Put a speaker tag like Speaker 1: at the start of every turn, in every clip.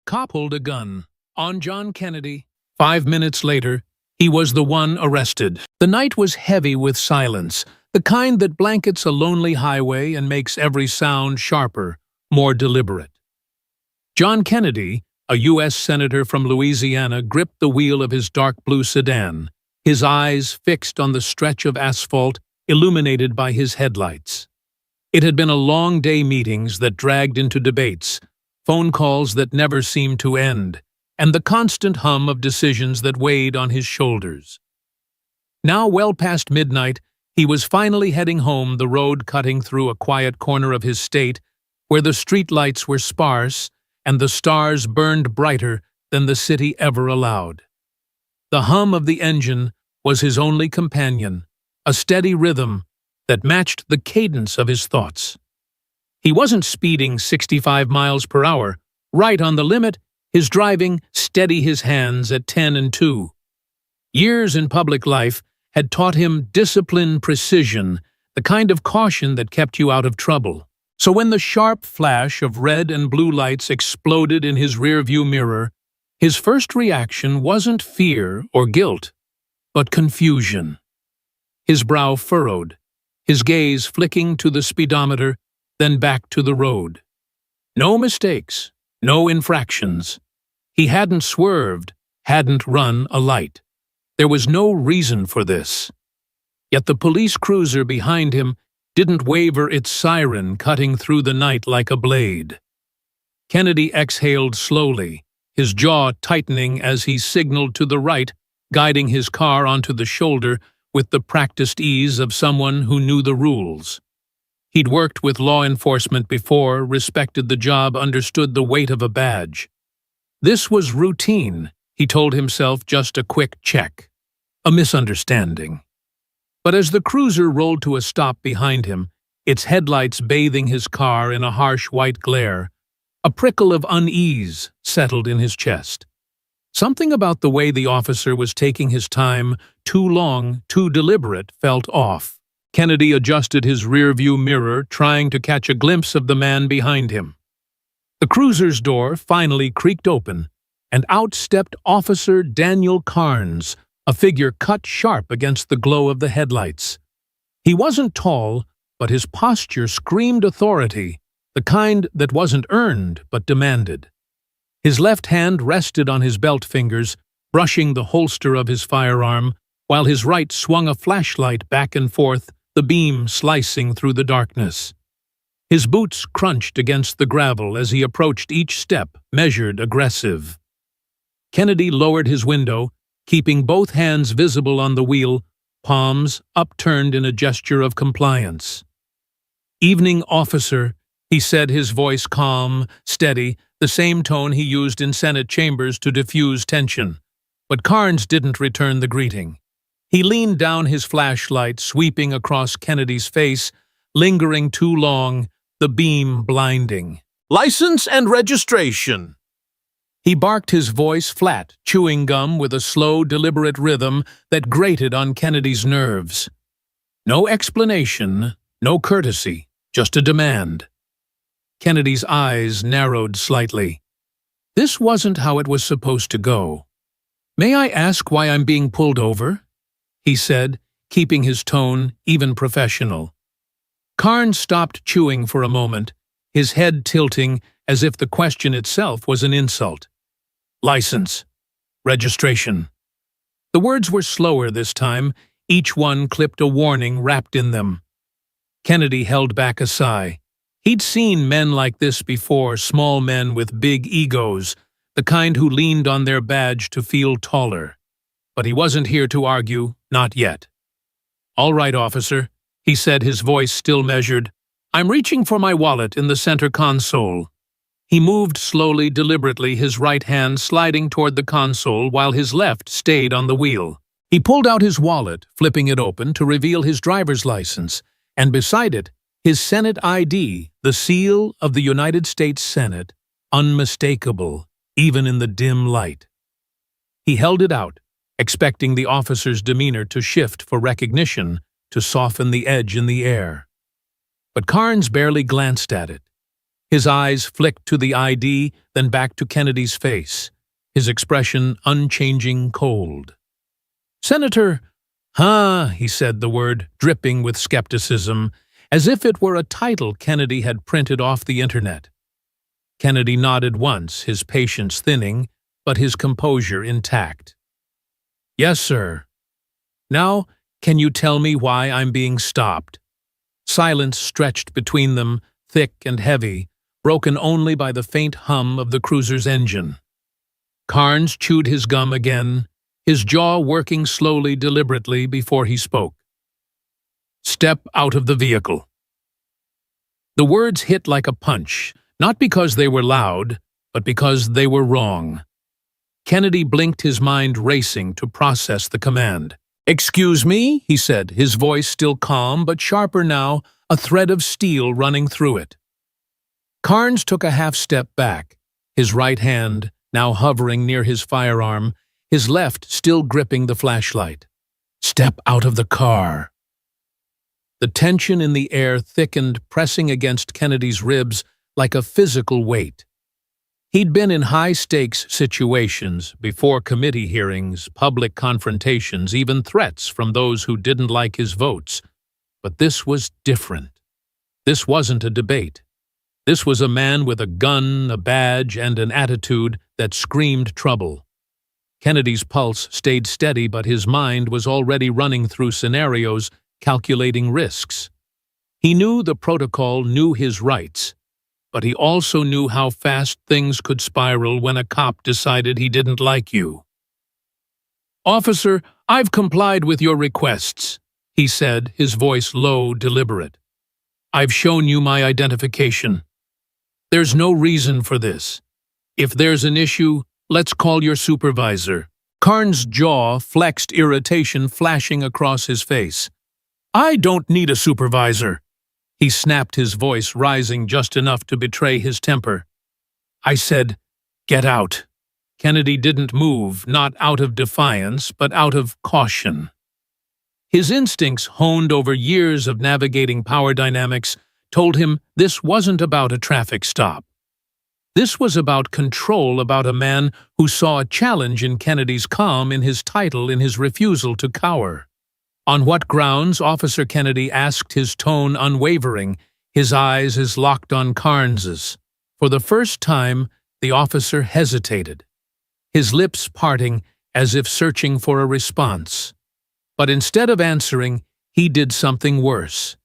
Speaker 1: Cop pulled a gun on John Kennedy. 5 minutes later, he was the one arrested. The night was heavy with silence, the kind that blankets a lonely highway and makes every sound sharper, more deliberate. John Kennedy, a U.S. Senator from Louisiana, gripped the wheel of his dark blue sedan, his eyes fixed on the stretch of asphalt illuminated by his headlights. It had been a long day, meetings that dragged into debates, phone calls that never seemed to end, and the constant hum of decisions that weighed on his shoulders. Now, well past midnight, he was finally heading home, the road cutting through a quiet corner of his state where the streetlights were sparse and the stars burned brighter than the city ever allowed. The hum of the engine was his only companion, a steady rhythm that matched the cadence of his thoughts. He wasn't speeding 65 miles per hour, right on the limit, his driving steady his hands at 10 and 2. Years in public life had taught him discipline, precision, the kind of caution that kept you out of trouble. So when the sharp flash of red and blue lights exploded in his rearview mirror, his first reaction wasn't fear or guilt, but confusion. His brow furrowed, his gaze flicking to the speedometer, then back to the road. No mistakes, no infractions. He hadn't swerved, hadn't run a light. There was no reason for this. Yet the police cruiser behind him didn't waver, its siren cutting through the night like a blade. Kennedy exhaled slowly, his jaw tightening as he signaled to the right, guiding his car onto the shoulder with the practiced ease of someone who knew the rules. He'd worked with law enforcement before, respected the job, understood the weight of a badge. This was routine, he told himself, just a quick check. A misunderstanding. But as the cruiser rolled to a stop behind him, its headlights bathing his car in a harsh white glare, a prickle of unease settled in his chest. Something about the way the officer was taking his time, too long, too deliberate, felt off. Kennedy adjusted his rearview mirror, trying to catch a glimpse of the man behind him. The cruiser's door finally creaked open, and out stepped Officer Daniel Carnes, a figure cut sharp against the glow of the headlights. He wasn't tall, but his posture screamed authority, the kind that wasn't earned but demanded. His left hand rested on his belt fingers, brushing the holster of his firearm, while his right swung a flashlight back and forth, the beam slicing through the darkness. His boots crunched against the gravel as he approached each step, measured, aggressive. Kennedy lowered his window, keeping both hands visible on the wheel, palms upturned in a gesture of compliance. "Evening, officer," he said, his voice calm, steady, the same tone he used in Senate chambers to diffuse tension. But Carnes didn't return the greeting. He leaned down, his flashlight sweeping across Kennedy's face, lingering too long, the beam blinding. "License and registration." He barked, his voice flat, chewing gum with a slow, deliberate rhythm that grated on Kennedy's nerves. No explanation, no courtesy, just a demand. Kennedy's eyes narrowed slightly. This wasn't how it was supposed to go. "May I ask why I'm being pulled over?" he said, keeping his tone even professional. Carnes stopped chewing for a moment, his head tilting as if the question itself was an insult. "License. Registration." The words were slower this time, each one clipped a warning wrapped in them. Kennedy held back a sigh. He'd seen men like this before, small men with big egos, the kind who leaned on their badge to feel taller. But he wasn't here to argue, not yet. "All right, officer," he said, his voice still measured. "I'm reaching for my wallet in the center console." He moved slowly, deliberately, his right hand sliding toward the console while his left stayed on the wheel. He pulled out his wallet, flipping it open to reveal his driver's license, and beside it, his Senate ID, the seal of the United States Senate, unmistakable, even in the dim light. He held it out, expecting the officer's demeanor to shift for recognition, to soften the edge in the air. But Carnes barely glanced at it. His eyes flicked to the ID, then back to Kennedy's face, his expression unchanging, cold. "Senator," he said the word, dripping with skepticism, as if it were a title Kennedy had printed off the internet. Kennedy nodded once, his patience thinning, but his composure intact. "Yes, sir. Now, can you tell me why I'm being stopped?" Silence stretched between them, thick and heavy, broken only by the faint hum of the cruiser's engine. Carnes chewed his gum again, his jaw working slowly, deliberately before he spoke. "Step out of the vehicle." The words hit like a punch, not because they were loud, but because they were wrong. Kennedy blinked, his mind racing to process the command. "Excuse me," he said, his voice still calm but sharper now, a thread of steel running through it. Carnes took a half-step back, his right hand now hovering near his firearm, his left still gripping the flashlight. "Step out of the car." The tension in the air thickened, pressing against Kennedy's ribs like a physical weight. He'd been in high-stakes situations, before committee hearings, public confrontations, even threats from those who didn't like his votes. But this was different. This wasn't a debate. This was a man with a gun, a badge, and an attitude that screamed trouble. Kennedy's pulse stayed steady, but his mind was already running through scenarios, calculating risks. He knew the protocol, knew his rights, but he also knew how fast things could spiral when a cop decided he didn't like you. "Officer, I've complied with your requests," he said, his voice low, deliberate. "I've shown you my identification. There's no reason for this. If there's an issue, let's call your supervisor." Carnes' jaw flexed, irritation flashing across his face. "I don't need a supervisor." He snapped, his voice rising just enough to betray his temper. "I said, get out." Kennedy didn't move, not out of defiance, but out of caution. His instincts, honed over years of navigating power dynamics, told him this wasn't about a traffic stop. This was about control, about a man who saw a challenge in Kennedy's calm, in his title, in his refusal to cower. "On what grounds?" Officer Kennedy asked, his tone unwavering, his eyes as locked on Carnes's. For the first time, the officer hesitated, his lips parting as if searching for a response. But instead of answering, he did something worse.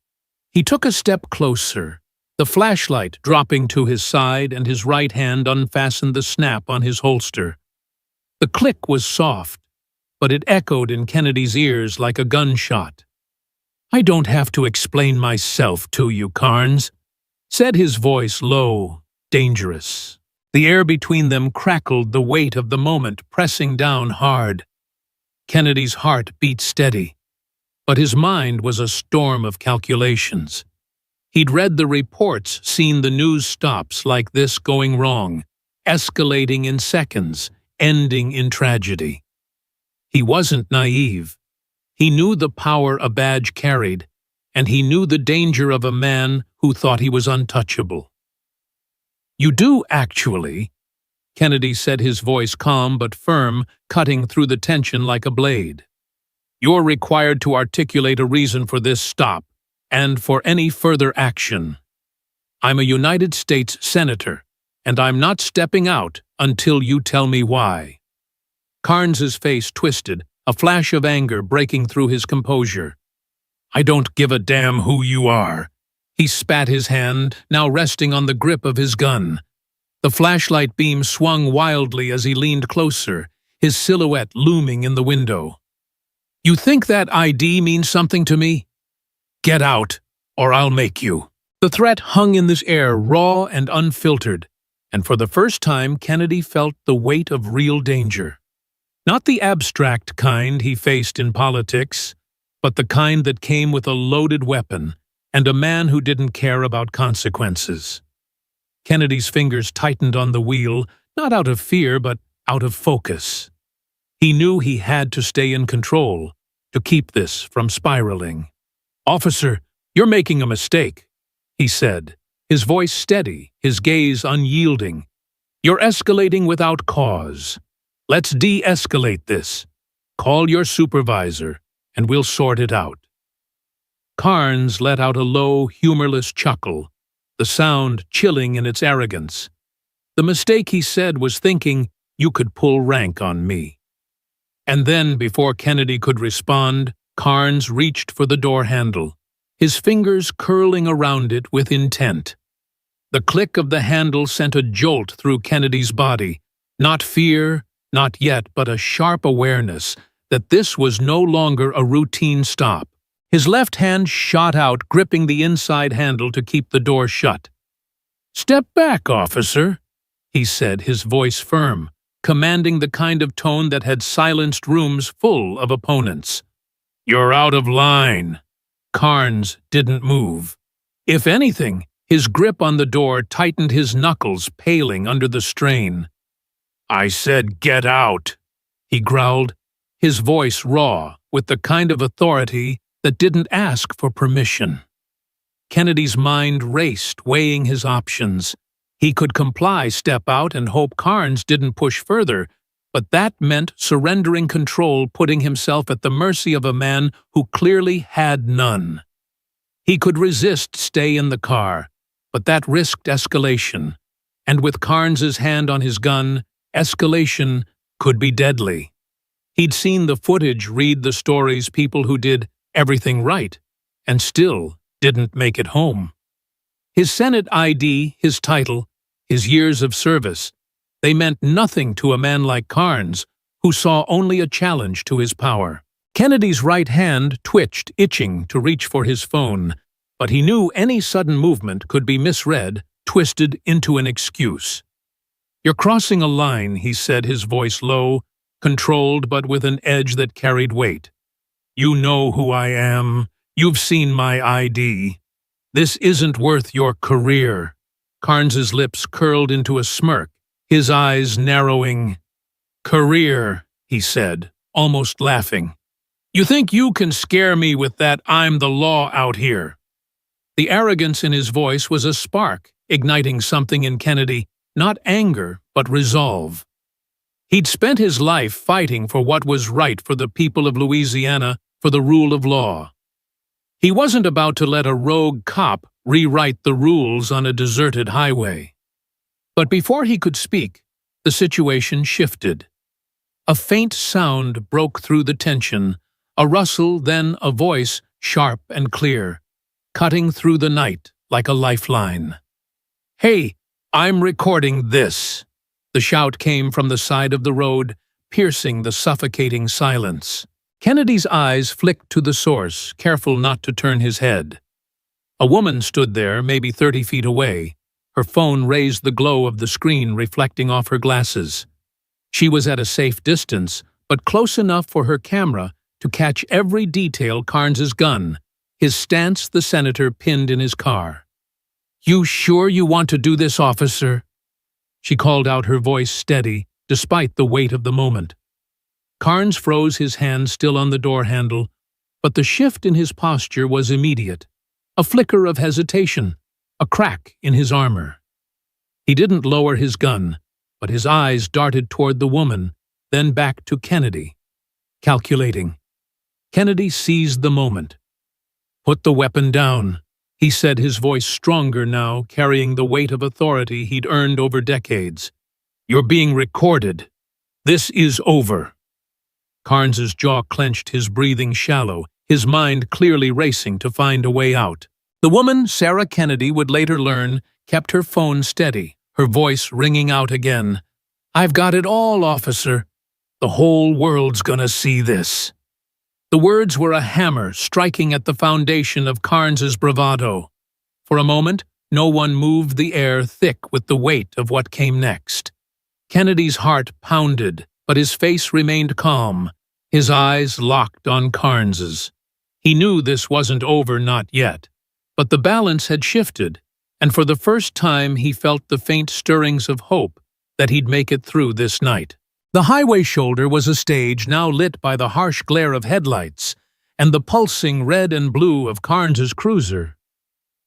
Speaker 1: He took a step closer, the flashlight dropping to his side, and his right hand unfastened the snap on his holster. The click was soft, but it echoed in Kennedy's ears like a gunshot. "I don't have to explain myself to you, Carnes," said his voice low, dangerous. The air between them crackled, the weight of the moment pressing down hard. Kennedy's heart beat steady, but his mind was a storm of calculations. He'd read the reports, seen the news stops like this going wrong, escalating in seconds, ending in tragedy. He wasn't naive. He knew the power a badge carried, and he knew the danger of a man who thought he was untouchable. "You do, actually," Kennedy said, his voice calm but firm, cutting through the tension like a blade. "You're required to articulate a reason for this stop, and for any further action. I'm a United States Senator, and I'm not stepping out until you tell me why." Carnes's face twisted, a flash of anger breaking through his composure. "I don't give a damn who you are." He spat, his hand now resting on the grip of his gun. The flashlight beam swung wildly as he leaned closer, his silhouette looming in the window. "You think that ID means something to me? Get out, or I'll make you." The threat hung in this air, raw and unfiltered, and for the first time Kennedy felt the weight of real danger. Not the abstract kind he faced in politics, but the kind that came with a loaded weapon and a man who didn't care about consequences. Kennedy's fingers tightened on the wheel, not out of fear, but out of focus. He knew he had to stay in control, to keep this from spiraling. "Officer, you're making a mistake," he said, his voice steady, his gaze unyielding. "You're escalating without cause. Let's de-escalate this. Call your supervisor, and we'll sort it out." Carnes let out a low, humorless chuckle, the sound chilling in its arrogance. The mistake, he said, was thinking, "You could pull rank on me." And then, before Kennedy could respond, Carnes reached for the door handle, his fingers curling around it with intent. The click of the handle sent a jolt through Kennedy's body, not fear, not yet, but a sharp awareness that this was no longer a routine stop. His left hand shot out, gripping the inside handle to keep the door shut. "Step back, officer," he said, his voice firm, commanding the kind of tone that had silenced rooms full of opponents. "You're out of line." Carnes didn't move. If anything, his grip on the door tightened, his knuckles paling under the strain. "I said get out," he growled, his voice raw, with the kind of authority that didn't ask for permission. Kennedy's mind raced, weighing his options. He could comply, step out, and hope Carnes didn't push further, but that meant surrendering control, putting himself at the mercy of a man who clearly had none. He could resist, stay in the car, but that risked escalation, and with Carnes's hand on his gun, escalation could be deadly. He'd seen the footage, read the stories, people who did everything right, and still didn't make it home. His Senate ID, his title, his years of service, they meant nothing to a man like Carnes, who saw only a challenge to his power. Kennedy's right hand twitched, itching to reach for his phone, but he knew any sudden movement could be misread, twisted into an excuse. "You're crossing a line," he said, his voice low, controlled but with an edge that carried weight. "You know who I am. You've seen my ID. This isn't worth your career." Carnes's lips curled into a smirk, his eyes narrowing. "Career," he said, almost laughing. "You think you can scare me with that I'm the law out here?" The arrogance in his voice was a spark, igniting something in Kennedy, not anger, but resolve. He'd spent his life fighting for what was right for the people of Louisiana, for the rule of law. He wasn't about to let a rogue cop rewrite the rules on a deserted highway. But before he could speak, the situation shifted. A faint sound broke through the tension, a rustle, then a voice, sharp and clear, cutting through the night like a lifeline. "Hey, I'm recording this." The shout came from the side of the road, piercing the suffocating silence. Kennedy's eyes flicked to the source, careful not to turn his head. A woman stood there, maybe 30 feet away. Her phone raised the glow of the screen, reflecting off her glasses. She was at a safe distance, but close enough for her camera to catch every detail: Carnes's gun, his stance, the senator pinned in his car. "You sure you want to do this, officer?" She called out, her voice steady, despite the weight of the moment. Carnes froze, his hand still on the door handle, but the shift in his posture was immediate. A flicker of hesitation, a crack in his armor. He didn't lower his gun, but his eyes darted toward the woman, then back to Kennedy. Calculating. Kennedy seized the moment. "Put the weapon down," he said, his voice stronger now, carrying the weight of authority he'd earned over decades. "You're being recorded. This is over." Carnes's jaw clenched, his breathing shallow, his mind clearly racing to find a way out. The woman, Sarah Kennedy would later learn, kept her phone steady, her voice ringing out again. "I've got it all, officer. The whole world's gonna see this." The words were a hammer striking at the foundation of Carnes's bravado. For a moment, no one moved, the air thick with the weight of what came next. Kennedy's heart pounded, but his face remained calm, his eyes locked on Carnes's. He knew this wasn't over, not yet. But the balance had shifted, and for the first time he felt the faint stirrings of hope that he'd make it through this night. The highway shoulder was a stage now lit by the harsh glare of headlights and the pulsing red and blue of Carnes's cruiser.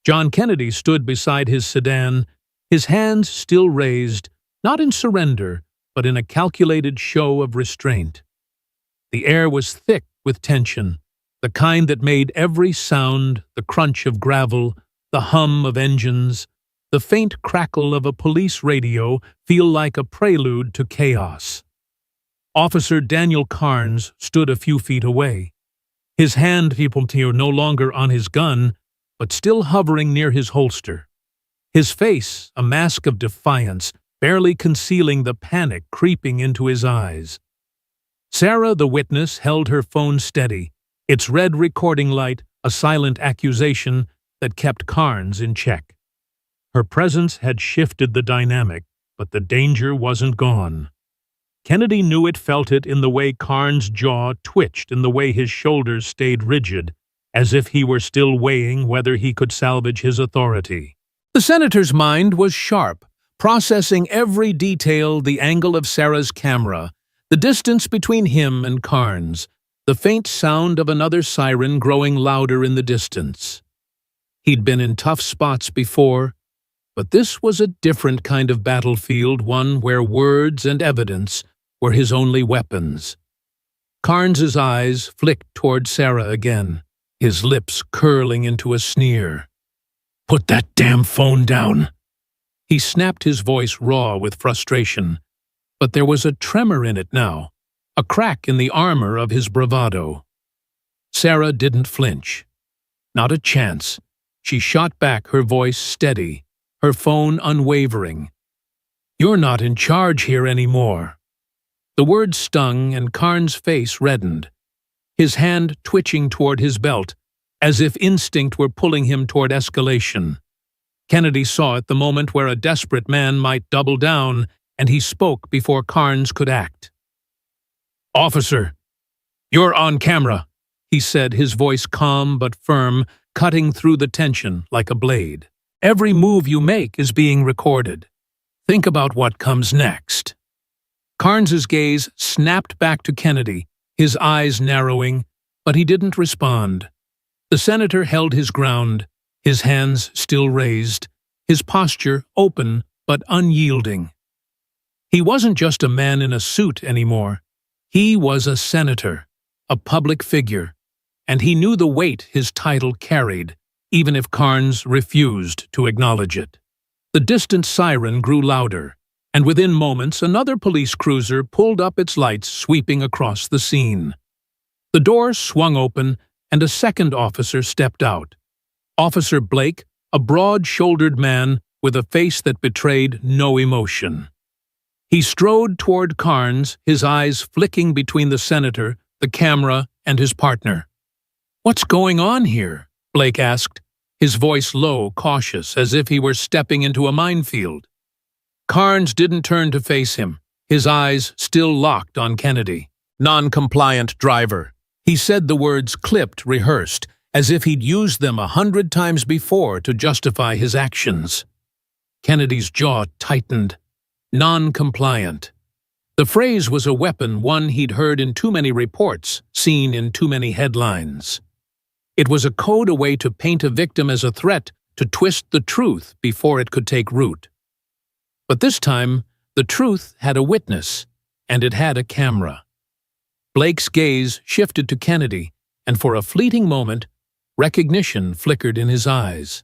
Speaker 1: John Kennedy stood beside his sedan, his hands still raised, not in surrender, but in a calculated show of restraint. The air was thick with tension, the kind that made every sound, the crunch of gravel, the hum of engines, the faint crackle of a police radio, feel like a prelude to chaos. Officer Daniel Carnes stood a few feet away, his hand no longer on his gun, but still hovering near his holster. His face, a mask of defiance, barely concealing the panic creeping into his eyes. Sarah, the witness, held her phone steady, its red recording light a silent accusation that kept Carnes in check. Her presence had shifted the dynamic, but the danger wasn't gone. Kennedy knew it, felt it in the way Carnes' jaw twitched, in the way his shoulders stayed rigid, as if he were still weighing whether he could salvage his authority. The senator's mind was sharp, processing every detail, the angle of Sarah's camera, the distance between him and Carnes, the faint sound of another siren growing louder in the distance. He'd been in tough spots before, but this was a different kind of battlefield, one where words and evidence were his only weapons. Carnes's eyes flicked toward Sarah again, his lips curling into a sneer. "Put that damn phone down!" He snapped, his voice raw with frustration, but there was a tremor in it now, a crack in the armor of his bravado. Sarah didn't flinch. Not a chance. She shot back, her voice steady, her phone unwavering. "You're not in charge here anymore." The words stung, and Carnes' face reddened, his hand twitching toward his belt, as if instinct were pulling him toward escalation. Kennedy saw it, the moment where a desperate man might double down, and he spoke before Carnes could act. "Officer, you're on camera," he said, his voice calm but firm, cutting through the tension like a blade. "Every move you make is being recorded. Think about what comes next." Carnes's gaze snapped back to Kennedy, his eyes narrowing, but he didn't respond. The senator held his ground, his hands still raised, his posture open but unyielding. He wasn't just a man in a suit anymore. He was a senator, a public figure, and he knew the weight his title carried, even if Carnes refused to acknowledge it. The distant siren grew louder, and within moments another police cruiser pulled up, its lights sweeping across the scene. The door swung open, and a second officer stepped out. Officer Blake, a broad-shouldered man with a face that betrayed no emotion. He strode toward Carnes, his eyes flicking between the senator, the camera, and his partner. "What's going on here?" Blake asked, his voice low, cautious, as if he were stepping into a minefield. Carnes didn't turn to face him, his eyes still locked on Kennedy. "Non-compliant driver." He said the words clipped, rehearsed, as if he'd used them 100 times before to justify his actions. Kennedy's jaw tightened. Non-compliant. The phrase was a weapon, one he'd heard in too many reports, seen in too many headlines. It was a code, a way to paint a victim as a threat, to twist the truth before it could take root. But this time, the truth had a witness, and it had a camera. Blake's gaze shifted to Kennedy, and for a fleeting moment, recognition flickered in his eyes.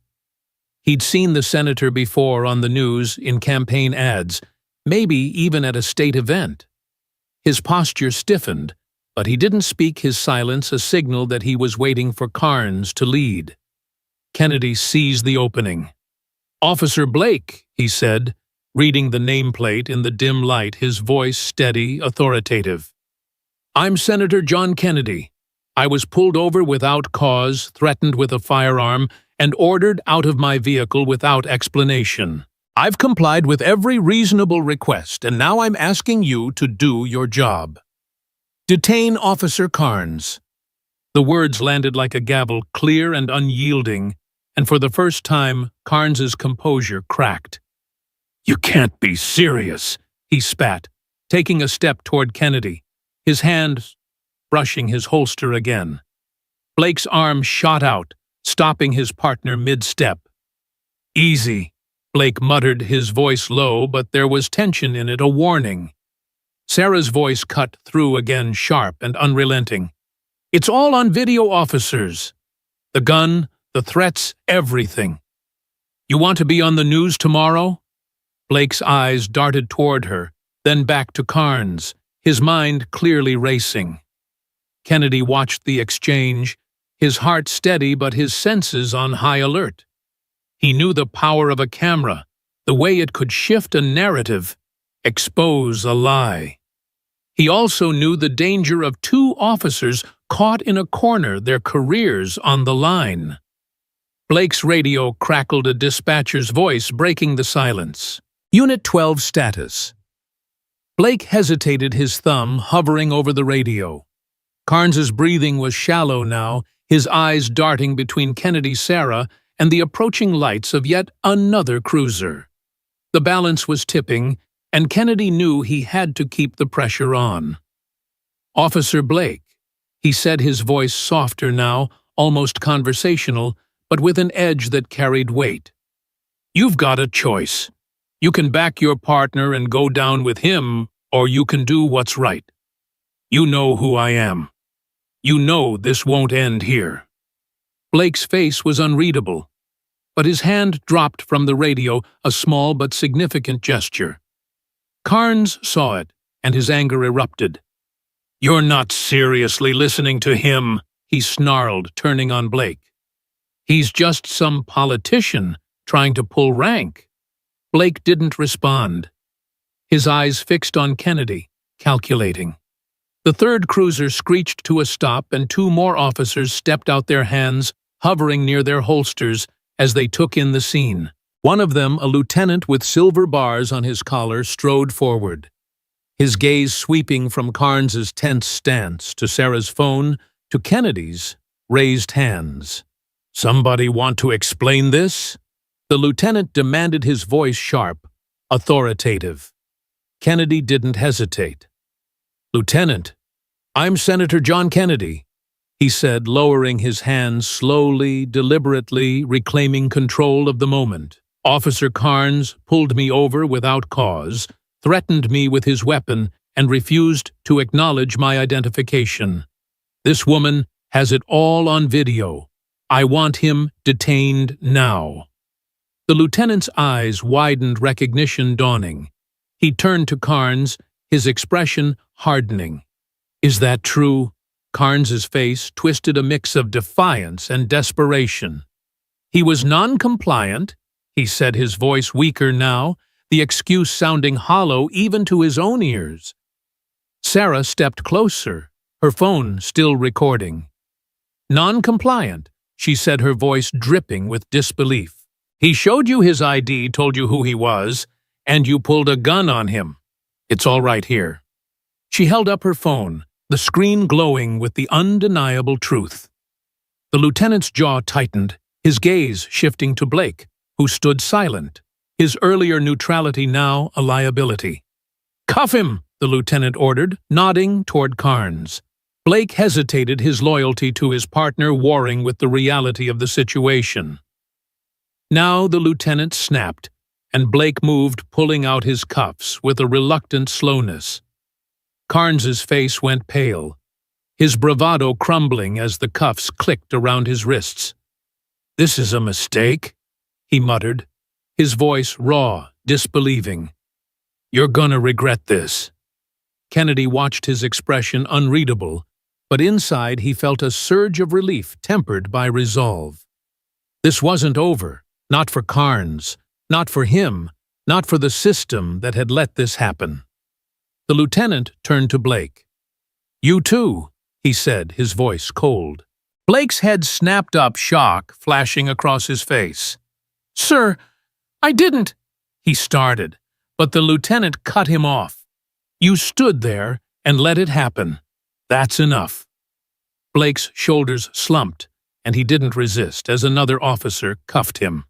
Speaker 1: He'd seen the senator before on the news, in campaign ads, maybe even at a state event. His posture stiffened, but he didn't speak, his silence a signal that he was waiting for Carnes to lead. Kennedy seized the opening. "Officer Blake," he said, reading the nameplate in the dim light, his voice steady, authoritative. "I'm Senator John Kennedy. I was pulled over without cause, threatened with a firearm, and ordered out of my vehicle without explanation. I've complied with every reasonable request, and now I'm asking you to do your job. Detain Officer Carnes." The words landed like a gavel, clear and unyielding, and for the first time, Carnes's composure cracked. "You can't be serious," he spat, taking a step toward Kennedy, his hand brushing his holster again. Blake's arm shot out, stopping his partner mid-step. Easy, Blake muttered, his voice low, but there was tension in it, a warning. Sarah's voice cut through again, sharp and unrelenting. It's all on video, officers. The gun, the threats, everything. You want to be on the news tomorrow? Blake's eyes darted toward her, then back to Carnes, his mind clearly racing. Kennedy watched the exchange, his heart steady but his senses on high alert. He knew the power of a camera, the way it could shift a narrative, expose a lie. He also knew the danger of two officers caught in a corner, their careers on the line. Blake's radio crackled, a dispatcher's voice breaking the silence. Unit 12 status. Blake hesitated, his thumb hovering over the radio. Carnes's breathing was shallow now, his eyes darting between Kennedy, Sarah, and the approaching lights of yet another cruiser. The balance was tipping, and Kennedy knew he had to keep the pressure on. Officer Blake, he said, his voice softer now, almost conversational, but with an edge that carried weight. You've got a choice. You can back your partner and go down with him, or you can do what's right. You know who I am. You know this won't end here. Blake's face was unreadable, but his hand dropped from the radio, a small but significant gesture. Carnes saw it, and his anger erupted. You're not seriously listening to him, he snarled, turning on Blake. He's just some politician trying to pull rank. Blake didn't respond. His eyes fixed on Kennedy, calculating. The third cruiser screeched to a stop, and two more officers stepped out, their hands hovering near their holsters as they took in the scene. One of them, a lieutenant with silver bars on his collar, strode forward, his gaze sweeping from Carnes's tense stance to Sarah's phone to Kennedy's raised hands. Somebody want to explain this? The lieutenant demanded, his voice sharp, authoritative. Kennedy didn't hesitate. Lieutenant, I'm Senator John Kennedy, he said, lowering his hands slowly, deliberately, reclaiming control of the moment. Officer Carnes pulled me over without cause, threatened me with his weapon, and refused to acknowledge my identification. This woman has it all on video. I want him detained now. The lieutenant's eyes widened, recognition dawning. He turned to Carnes, his expression hardening. Is that true? Carnes's face twisted, a mix of defiance and desperation. He was non-compliant, he said, his voice weaker now, the excuse sounding hollow even to his own ears. Sarah stepped closer, her phone still recording. Non-compliant, she said, her voice dripping with disbelief. He showed you his ID, told you who he was, and you pulled a gun on him. It's all right here. She held up her phone, the screen glowing with the undeniable truth. The lieutenant's jaw tightened, his gaze shifting to Blake, who stood silent, his earlier neutrality now a liability. Cuff him, the lieutenant ordered, nodding toward Carnes. Blake hesitated, his loyalty to his partner warring with the reality of the situation. Now the lieutenant snapped, and Blake moved, pulling out his cuffs with a reluctant slowness. Carnes's face went pale, his bravado crumbling as the cuffs clicked around his wrists. This is a mistake, he muttered, his voice raw, disbelieving. You're gonna regret this. Kennedy watched, his expression unreadable, but inside he felt a surge of relief tempered by resolve. This wasn't over, not for Carnes, not for him, not for the system that had let this happen. The lieutenant turned to Blake. You too, he said, his voice cold. Blake's head snapped up, shock flashing across his face. Sir, I didn't, he started, but the lieutenant cut him off. You stood there and let it happen. That's enough. Blake's shoulders slumped, and he didn't resist as another officer cuffed him.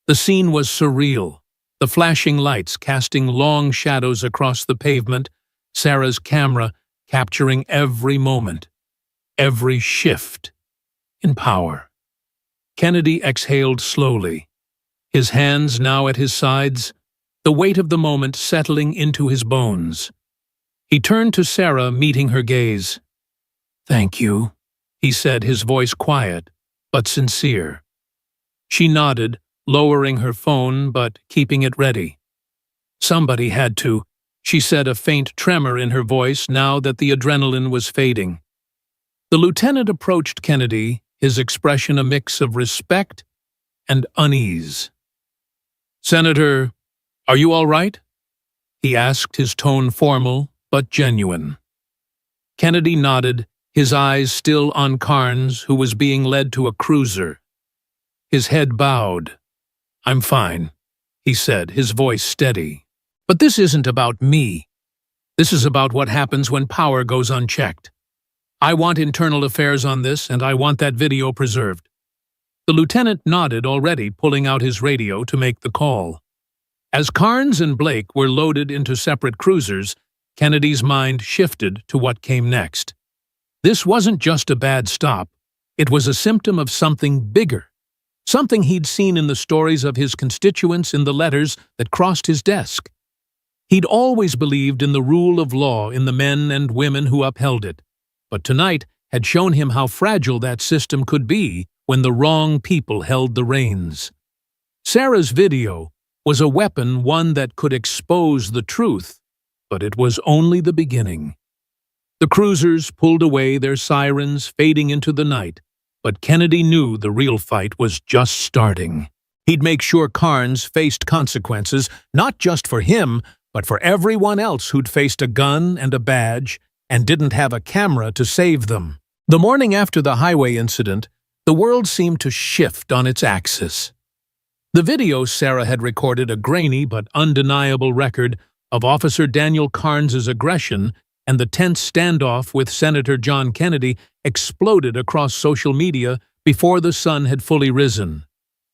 Speaker 1: The scene was surreal, the flashing lights casting long shadows across the pavement, Sarah's camera capturing every moment, every shift in power. Kennedy exhaled slowly, his hands now at his sides, the weight of the moment settling into his bones. He turned to Sarah, meeting her gaze. "Thank you," he said, his voice quiet, but sincere. She nodded, lowering her phone but keeping it ready. "Somebody had to," she said, a faint tremor in her voice now that the adrenaline was fading. The lieutenant approached Kennedy, his expression a mix of respect and unease. "Senator, are you all right?" he asked, his tone formal but genuine. Kennedy nodded, his eyes still on Carnes, who was being led to a cruiser. His head bowed. "I'm fine," he said, his voice steady. "But this isn't about me. This is about what happens when power goes unchecked. I want internal affairs on this, and I want that video preserved." The lieutenant nodded, already pulling out his radio to make the call. As Carnes and Blake were loaded into separate cruisers, Kennedy's mind shifted to what came next. This wasn't just a bad stop. It was a symptom of something bigger, something he'd seen in the stories of his constituents in the letters that crossed his desk. He'd always believed in the rule of law in the men and women who upheld it, but tonight had shown him how fragile that system could be when the wrong people held the reins. Sarah's video was a weapon, one that could expose the truth, but it was only the beginning. The cruisers pulled away, their sirens fading into the night, but Kennedy knew the real fight was just starting. He'd make sure Carnes faced consequences, not just for him, but for everyone else who'd faced a gun and a badge and didn't have a camera to save them. The morning after the highway incident, the world seemed to shift on its axis. The video Sarah had recorded, a grainy but undeniable record of Officer Daniel Carnes's aggression and the tense standoff with Senator John Kennedy, exploded across social media before the sun had fully risen.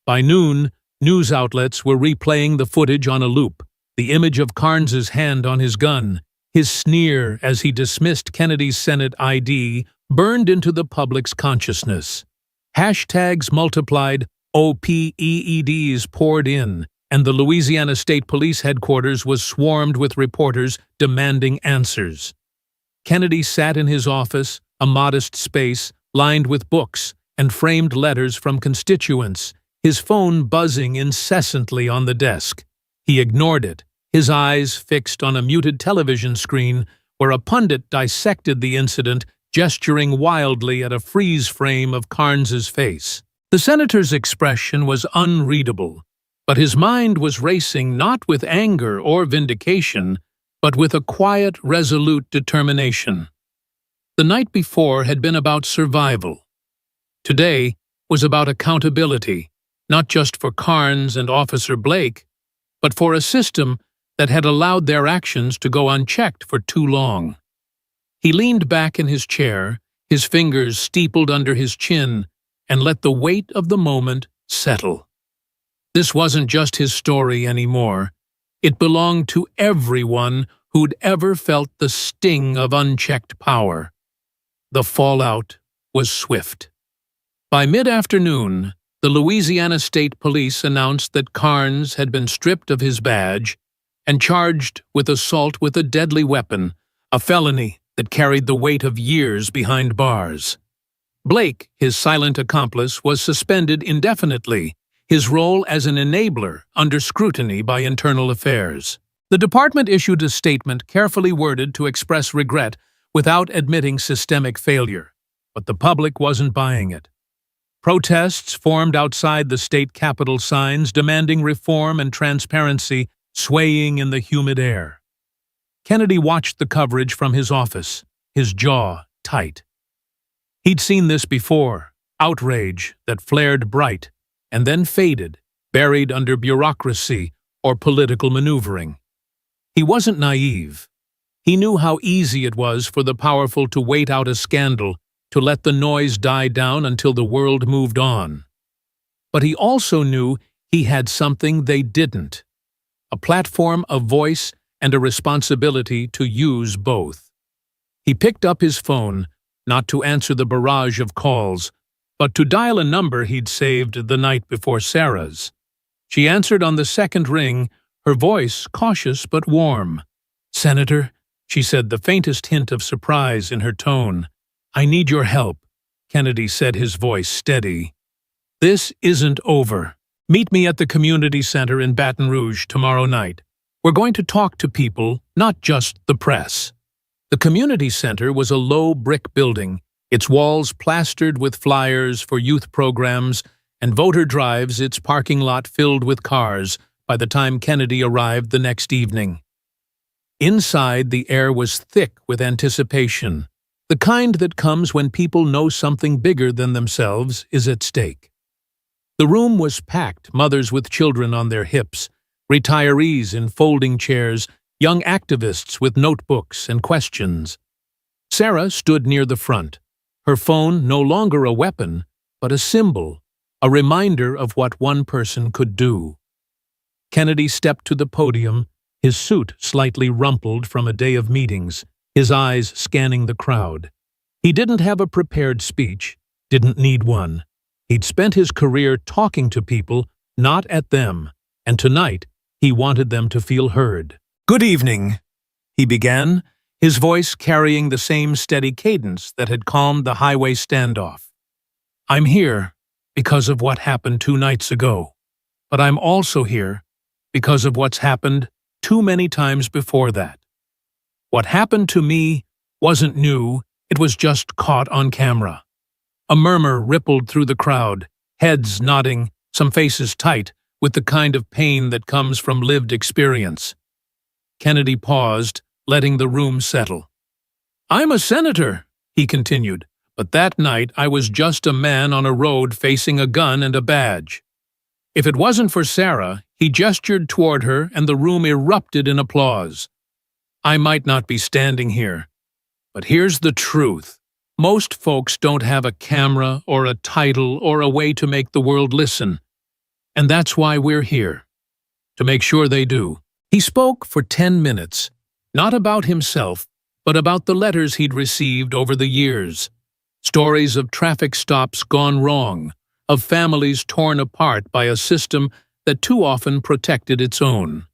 Speaker 1: By noon, news outlets were replaying the footage on a loop, the image of Carnes's hand on his gun, his sneer as he dismissed Kennedy's Senate ID, burned into the public's consciousness. Hashtags multiplied, OPEEDs poured in, and the Louisiana State Police headquarters was swarmed with reporters demanding answers. Kennedy sat in his office, a modest space lined with books and framed letters from constituents, his phone buzzing incessantly on the desk. He ignored it, his eyes fixed on a muted television screen where a pundit dissected the incident, gesturing wildly at a freeze frame of Carnes's face. The senator's expression was unreadable, but his mind was racing not with anger or vindication, but with a quiet, resolute determination. The night before had been about survival. Today was about accountability, not just for Carnes and Officer Blake, but for a system that had allowed their actions to go unchecked for too long. He leaned back in his chair, his fingers steepled under his chin, and let the weight of the moment settle. This wasn't just his story anymore. It belonged to everyone who'd ever felt the sting of unchecked power. The fallout was swift. By mid-afternoon, the Louisiana State Police announced that Carnes had been stripped of his badge and charged with assault with a deadly weapon, a felony that carried the weight of years behind bars. Blake, his silent accomplice, was suspended indefinitely, his role as an enabler under scrutiny by Internal Affairs. The department issued a statement carefully worded to express regret without admitting systemic failure, but the public wasn't buying it. Protests formed outside the state capitol, signs demanding reform and transparency swaying in the humid air. Kennedy watched the coverage from his office, his jaw tight. He'd seen this before, outrage that flared bright and then faded, buried under bureaucracy or political maneuvering. He wasn't naive. He knew how easy it was for the powerful to wait out a scandal, to let the noise die down until the world moved on. But he also knew he had something they didn't: a platform, a voice, and a responsibility to use both. He picked up his phone, not to answer the barrage of calls, but to dial a number he'd saved the night before Sarah's. She answered on the second ring, her voice cautious but warm. "Senator," she said, the faintest hint of surprise in her tone. "I need your help," Kennedy said, his voice steady. "This isn't over. Meet me at the community center in Baton Rouge tomorrow night. We're going to talk to people, not just the press." The community center was a low brick building, its walls plastered with flyers for youth programs and voter drives, its parking lot filled with cars by the time Kennedy arrived the next evening. Inside, the air was thick with anticipation, the kind that comes when people know something bigger than themselves is at stake. The room was packed, mothers with children on their hips, retirees in folding chairs, young activists with notebooks and questions. Sarah stood near the front, her phone no longer a weapon, but a symbol, a reminder of what one person could do. Kennedy stepped to the podium, his suit slightly rumpled from a day of meetings, his eyes scanning the crowd. He didn't have a prepared speech, didn't need one. He'd spent his career talking to people, not at them, and tonight he wanted them to feel heard. "Good evening," he began, his voice carrying the same steady cadence that had calmed the highway standoff. "I'm here because of what happened 2 nights ago, but I'm also here because of what's happened too many times before that. What happened to me wasn't new, it was just caught on camera." A murmur rippled through the crowd, heads nodding, some faces tight, with the kind of pain that comes from lived experience. Kennedy paused, letting the room settle. "I'm a senator," he continued, "but that night I was just a man on a road facing a gun and a badge. If it wasn't for Sarah," he gestured toward her and the room erupted in applause, "I might not be standing here. But here's the truth. Most folks don't have a camera or a title or a way to make the world listen. And that's why we're here. To make sure they do." He spoke for 10 minutes, not about himself, but about the letters he'd received over the years. Stories of traffic stops gone wrong, of families torn apart by a system that too often protected its own.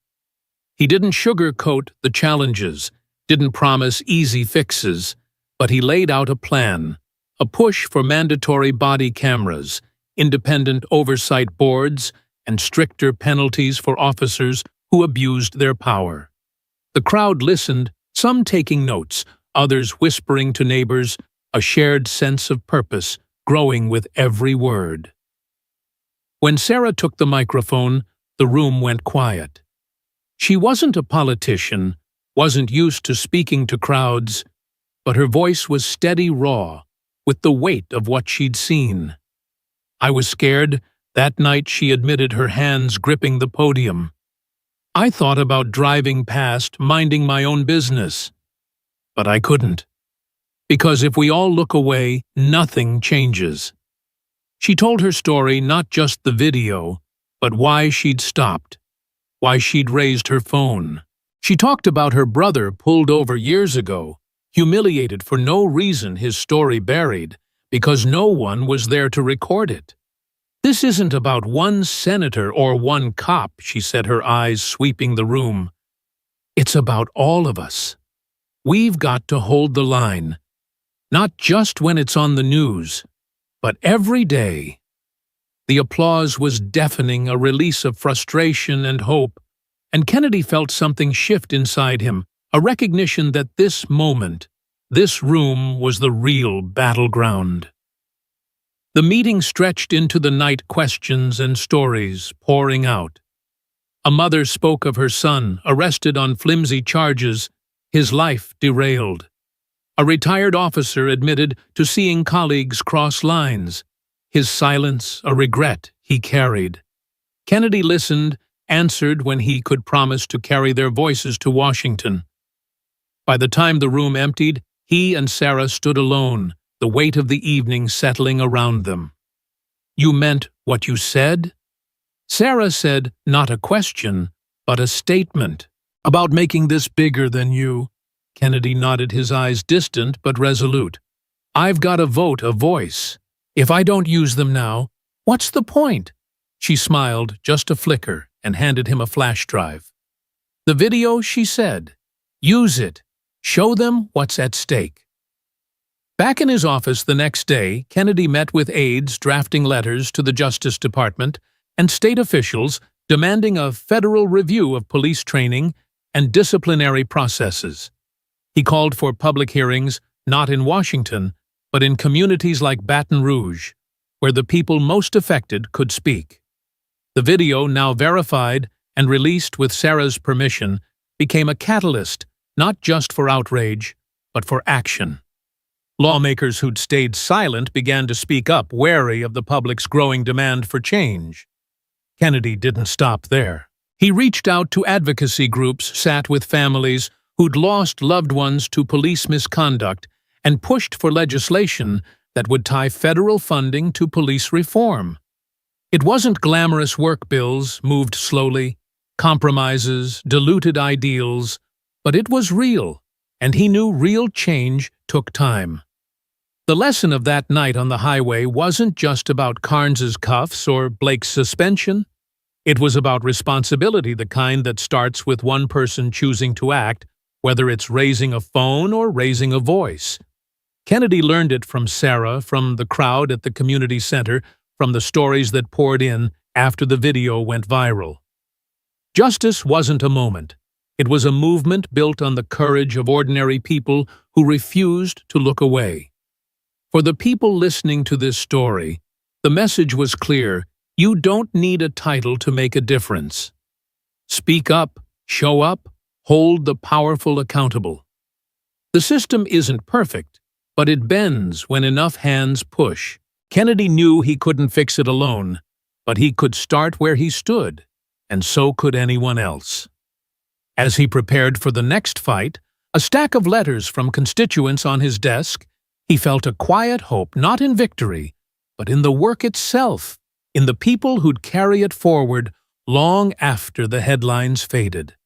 Speaker 1: He didn't sugarcoat the challenges, didn't promise easy fixes, but he laid out a plan, a push for mandatory body cameras, independent oversight boards, and stricter penalties for officers who abused their power. The crowd listened, some taking notes, others whispering to neighbors, a shared sense of purpose growing with every word. When Sarah took the microphone, the room went quiet. She wasn't a politician, wasn't used to speaking to crowds, but her voice was steady, raw, with the weight of what she'd seen. "I was scared," that night she admitted, her hands gripping the podium. "I thought about driving past, minding my own business. But I couldn't. Because if we all look away, nothing changes." She told her story, not just the video, but why she'd stopped, why she'd raised her phone. She talked about her brother pulled over years ago, humiliated for no reason, his story buried, because no one was there to record it. "This isn't about one senator or one cop," she said, her eyes sweeping the room. "It's about all of us. We've got to hold the line, not just when it's on the news, but every day." The applause was deafening, a release of frustration and hope, and Kennedy felt something shift inside him, a recognition that this moment, this room, was the real battleground. The meeting stretched into the night, questions and stories pouring out. A mother spoke of her son, arrested on flimsy charges, his life derailed. A retired officer admitted to seeing colleagues cross lines, his silence a regret he carried. Kennedy listened, answered when he could promise to carry their voices to Washington. By the time the room emptied, he and Sarah stood alone, the weight of the evening settling around them. "You meant what you said?" Sarah said, not a question, but a statement. "About making this bigger than you." Kennedy nodded, his eyes distant but resolute. "I've got a vote, a voice. If I don't use them now, what's the point? She smiled just a flicker and handed him a flash drive. "The video," she said. "Use it. Show them what's at stake." Back in his office the next day, Kennedy met with aides drafting letters to the Justice Department and state officials demanding a federal review of police training and disciplinary processes. He called for public hearings not in Washington, but in communities like Baton Rouge, where the people most affected could speak. The video, now verified and released with Sarah's permission, became a catalyst not just for outrage, but for action. Lawmakers who'd stayed silent began to speak up, wary of the public's growing demand for change. Kennedy didn't stop there. He reached out to advocacy groups, sat with families who'd lost loved ones to police misconduct, and pushed for legislation that would tie federal funding to police reform. It wasn't glamorous work bills moved slowly, compromises, diluted ideals, but it was real, and he knew real change took time. The lesson of that night on the highway wasn't just about Carnes's cuffs or Blake's suspension. It was about responsibility, the kind that starts with one person choosing to act, whether it's raising a phone or raising a voice. Kennedy learned it from Sarah, from the crowd at the community center, from the stories that poured in after the video went viral. Justice wasn't a moment. It was a movement built on the courage of ordinary people who refused to look away. For the people listening to this story, the message was clear: you don't need a title to make a difference. Speak up, show up, hold the powerful accountable. The system isn't perfect, but it bends when enough hands push. Kennedy knew he couldn't fix it alone, but he could start where he stood, and so could anyone else. As he prepared for the next fight, a stack of letters from constituents on his desk, he felt a quiet hope, not in victory, but in the work itself, in the people who'd carry it forward long after the headlines faded.